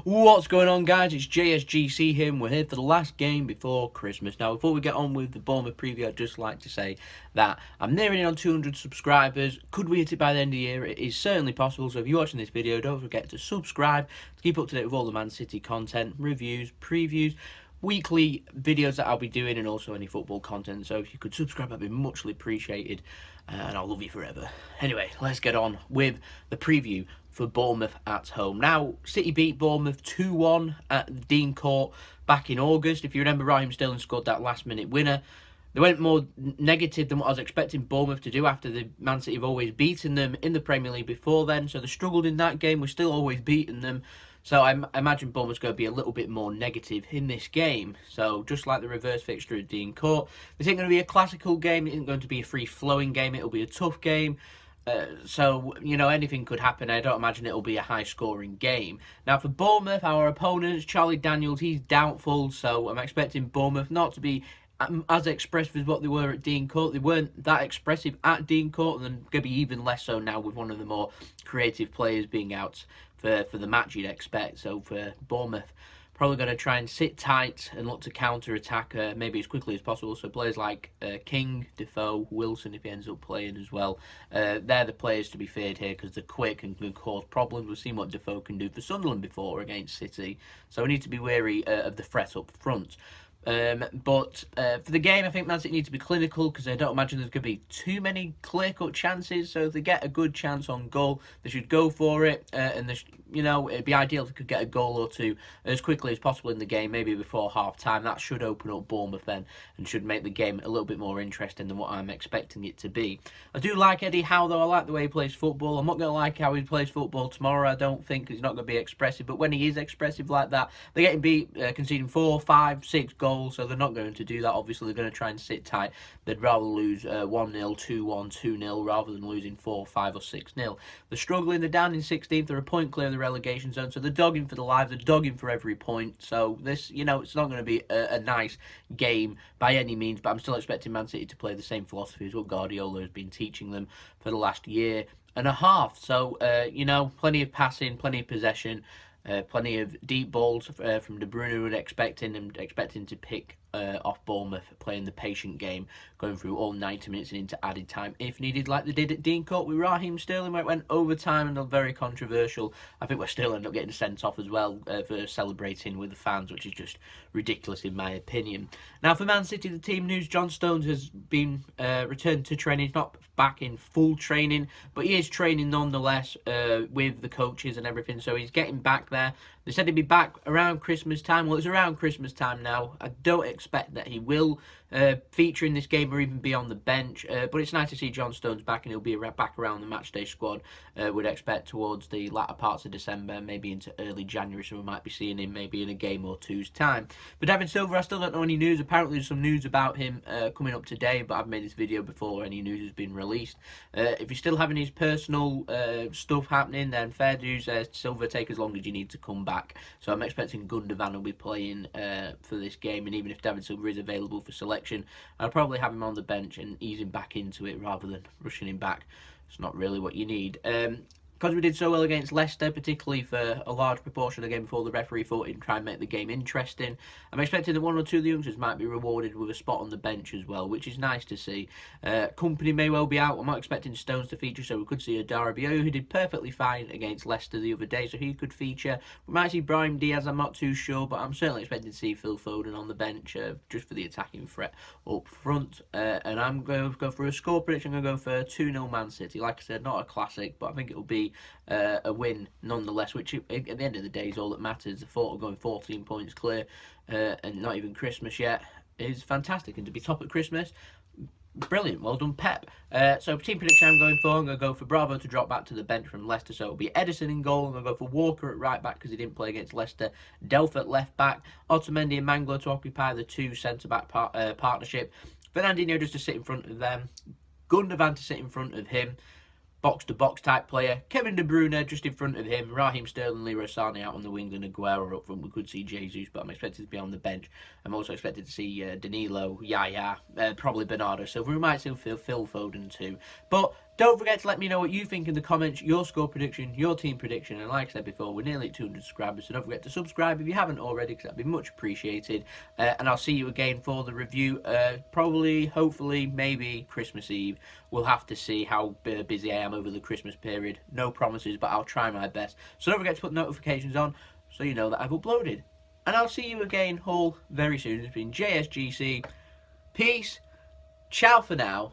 What's going on, guys? It's JSGC here, and we're here for the last game before Christmas. Now, before we get on with the Bournemouth preview, I'd just like to say that I'm nearing in on 200 subscribers. Could we hit it by the end of the year? It is certainly possible, so if you're watching this video, don't forget to subscribe to keep up to date with all the Man City content, reviews, previews, weekly videos that I'll be doing, and also any football content. So if you could subscribe, that'd be muchly appreciated, and I'll love you forever. Anyway, let's get on with the preview for Bournemouth at home. Now, City beat Bournemouth 2-1 at Dean Court back in August. If you remember, Raheem Sterling scored that last-minute winner. They went more negative than what I was expecting Bournemouth to do after the Man City have always beaten them in the Premier League before then. So they struggled in that game. We're still always beating them. So I imagine Bournemouth's going to be a little bit more negative in this game. So just like the reverse fixture at Dean Court, this ain't going to be a classical game. It isn't going to be a free-flowing game. It'll be a tough game. So, you know, anything could happen. I don't imagine it'll be a high-scoring game. Now, for Bournemouth, our opponents, Charlie Daniels, he's doubtful. So I'm expecting Bournemouth not to be as expressive as what they were at Dean Court. They weren't that expressive at Dean Court, and they're going to be even less so now with one of the more creative players being out for the match you'd expect. So for Bournemouth, probably going to try and sit tight and look to counter-attack maybe as quickly as possible. So players like King, Defoe, Wilson, if he ends up playing as well, they're the players to be feared here because they're quick and can cause problems. We've seen what Defoe can do for Sunderland before against City. So we need to be wary of the threat up front. But for the game, I think Man City need to be clinical because I don't imagine there's going to be too many clear-cut chances. So if they get a good chance on goal, they should go for it. And you know, it'd be ideal if they could get a goal or two as quickly as possible in the game, maybe before half-time. That should open up Bournemouth then and should make the game a little bit more interesting than what I'm expecting it to be. I do like Eddie Howe, though. I like the way he plays football. I'm not going to like how he plays football tomorrow, I don't think, because he's not going to be expressive. But when he is expressive like that, they're getting beat, conceding 4, 5, 6 goals. So they're not going to do that. Obviously, they're going to try and sit tight. They'd rather lose 1-0, 2-1, 2-0 rather than losing 4, 5 or 6-0. They're struggling. They're down in 16th. They're a point clear of the relegation zone. So they're dogging for the lives. They're dogging for every point. So this, you know, it's not going to be a nice game by any means. But I'm still expecting Man City to play the same philosophy as what Guardiola has been teaching them for the last year and a half. So, you know, plenty of passing, plenty of possession. Plenty of deep balls from De Bruyne, would expecting to pick off Bournemouth, playing the patient game, going through all 90 minutes and into added time if needed, like they did at Dean Court with Raheem Sterling, where it went overtime and very controversial. I think we're still end up getting sent off as well for celebrating with the fans, which is just ridiculous in my opinion. Now for Man City, the team news: John Stones has been returned to training. He's not back in full training, but he is training nonetheless with the coaches and everything, so he's getting back there. They said he'd be back around Christmas time. Well, it's around Christmas time now. I don't expect that he will feature in this game or even be on the bench. But it's nice to see John Stones back, and he'll be back around the matchday squad. Would expect towards the latter parts of December, maybe into early January. So we might be seeing him maybe in a game or two's time. But David Silva, I still don't know any news. Apparently there's some news about him coming up today, but I've made this video before any news has been released. If you're still having his personal stuff happening, then fair dues. Silva, take as long as you need to come back. So I'm expecting Gundogan will be playing for this game, and even if David Silva is available for selection, I'll probably have him on the bench and ease him back into it rather than rushing him back. It's not really what you need. Because we did so well against Leicester, particularly for a large proportion of the game before the referee thought he'd try and make the game interesting, I'm expecting that one or two of the youngsters might be rewarded with a spot on the bench as well, which is nice to see. Company may well be out. I'm not expecting Stones to feature, so we could see a Darabio, who did perfectly fine against Leicester the other day, so he could feature. We might see Brahim Diaz, I'm not too sure, but I'm certainly expecting to see Phil Foden on the bench just for the attacking threat up front. And I'm going to go for a score prediction. I'm going to go for 2-0 Man City. Like I said, not a classic, but I think it'll be a win nonetheless, which at the end of the day is all that matters. The thought of going 14 points clear and not even Christmas yet is fantastic, and to be top at Christmas, brilliant. Well done, Pep. So team prediction I'm going to go for Bravo to drop back to the bench from Leicester, so it'll be Edison in goal. I'm going to go for Walker at right back because he didn't play against Leicester, Delph at left back, Otamendi and Mangala to occupy the two centre-back partnership, Fernandinho just to sit in front of them, Gundogan to sit in front of him, box-to-box type player, Kevin De Bruyne just in front of him, Raheem Sterling, Leroy Sané out on the wings, and Aguero up front. We could see Jesus, but I'm expected to be on the bench. I'm also expected to see Danilo, Yaya, probably Bernardo Silva. We might see Phil Foden too. But Don't forget to let me know what you think in the comments, your score prediction, your team prediction, and like I said before, we're nearly at 200 subscribers, so don't forget to subscribe if you haven't already, because that'd be much appreciated. And I'll see you again for the review, probably, hopefully, maybe Christmas Eve. We'll have to see how busy I am over the Christmas period. No promises, but I'll try my best. So don't forget to put notifications on, so you know that I've uploaded. And I'll see you again all very soon. It's been JSGC. Peace. Ciao for now.